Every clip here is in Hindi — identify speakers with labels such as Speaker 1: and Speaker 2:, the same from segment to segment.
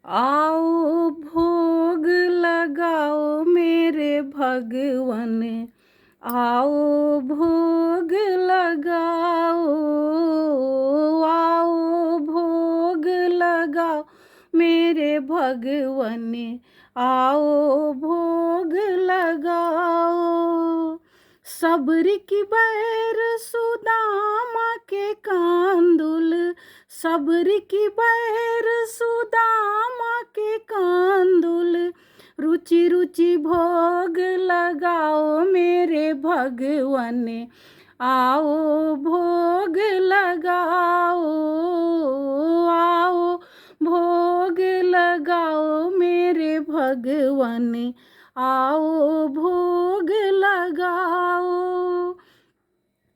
Speaker 1: आओ भोग लगाओ मेरे भगवन, आओ भोग लगाओ, आओ भोग लगाओ मेरे भगवन, आओ भोग लगाओ। सब्र की बैर सुदामा के कांदुल, सब्र की बैर सुदामा के कांदुल, रुचि रुचि भोग लगाओ मेरे भगवन, आओ भोग लगाओ, आओ भोग लगाओ मेरे भगवन, आओ भोग लगाओ।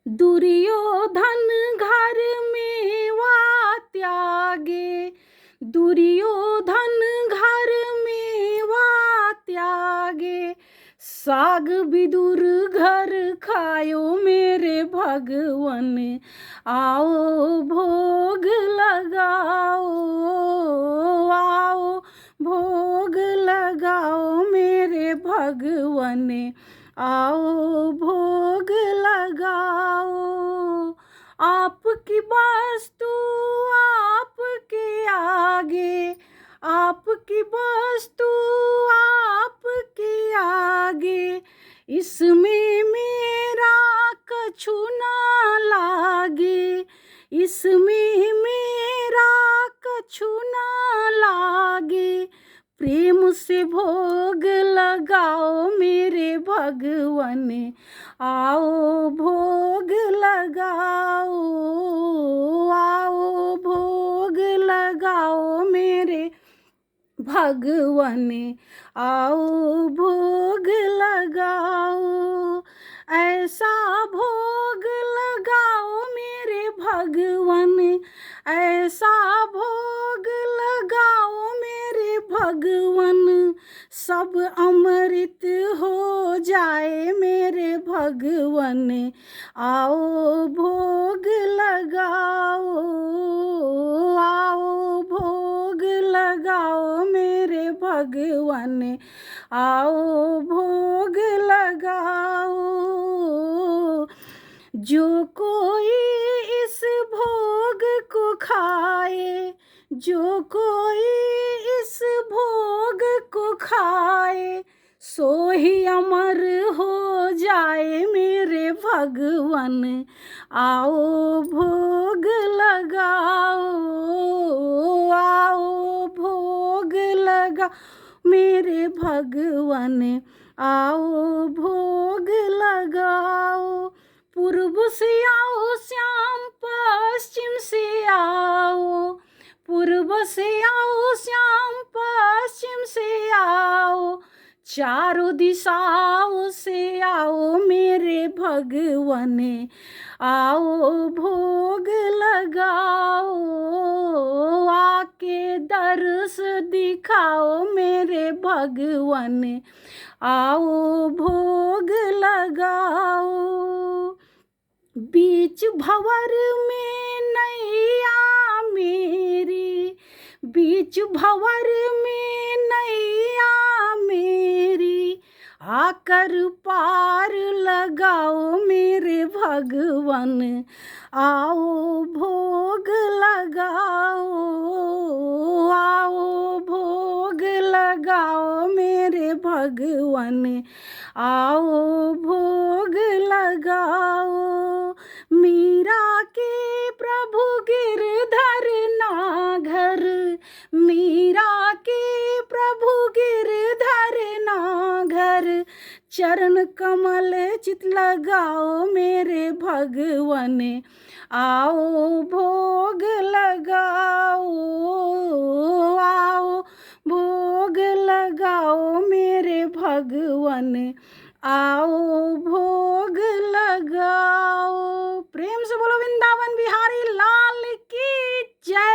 Speaker 1: दुर्योधन घर में वा त्यागे, दुर्योधन घर में वा त्यागे, साग विदुर घर खायो मेरे भगवन, आओ भोग लगाओ, आओ भोग लगाओ मेरे भगवन, आओ भोग लगाओ। आपकी वस्तु आपके आगे, आपकी वस्तु आपके आगे, इसमें मेरा कछु ना लागे, इसमें मेरा कछु ना लागे, प्रेम से भोग लगाओ मेरे भगवन, आओ भोग लगाओ, आओ भोग लगाओ मेरे भगवन, आओ भोग लगाओ। ऐसा भोग लगाओ मेरे भगवन, ऐसा भोग लगाओ मेरे भगवन, सब अमृत हो जाए मेरे भगवन, आओ भोग लगाओ, आओ भोग लगाओ मेरे भगवन, आओ भोग लगाओ। जो कोई इस भोग को खाए, जो कोई इस भोग को खाए, सो ही अमर हो जाए मेरे भगवन, आओ भोग लगाओ, आओ भोग लगा मेरे भगवन, आओ भोग लगाओ। पूर्व से आओ श्याम पश्चिम से आओ, पूर्व से आओ श्याम पश्चिम से आओ, चारों दिशाओं से आओ मेरे भगवन, आओ भोग लगाओ, आके दर्श दिखाओ मेरे भगवन, आओ भोग लगाओ। बीच भंवर में नैया मेरी, बीच भंवर में नैया मेरी, आकर पार लगाओ मेरे भगवन, आओ भोग लगाओ, आओ भोग लगाओ मेरे भगवन, आओ भोग लगाओ। मीरा के प्रभु गिरधर नागर, मीरा के प्रभु गिरधर नागर, चरण कमल चित लगाओ मेरे भगवन, आओ भोग लगाओ, आओ भोग लगाओ मेरे भगवन, आओ भोग लगाओ। प्रेम से बोलो वृंदावन बिहारी लाल की जय।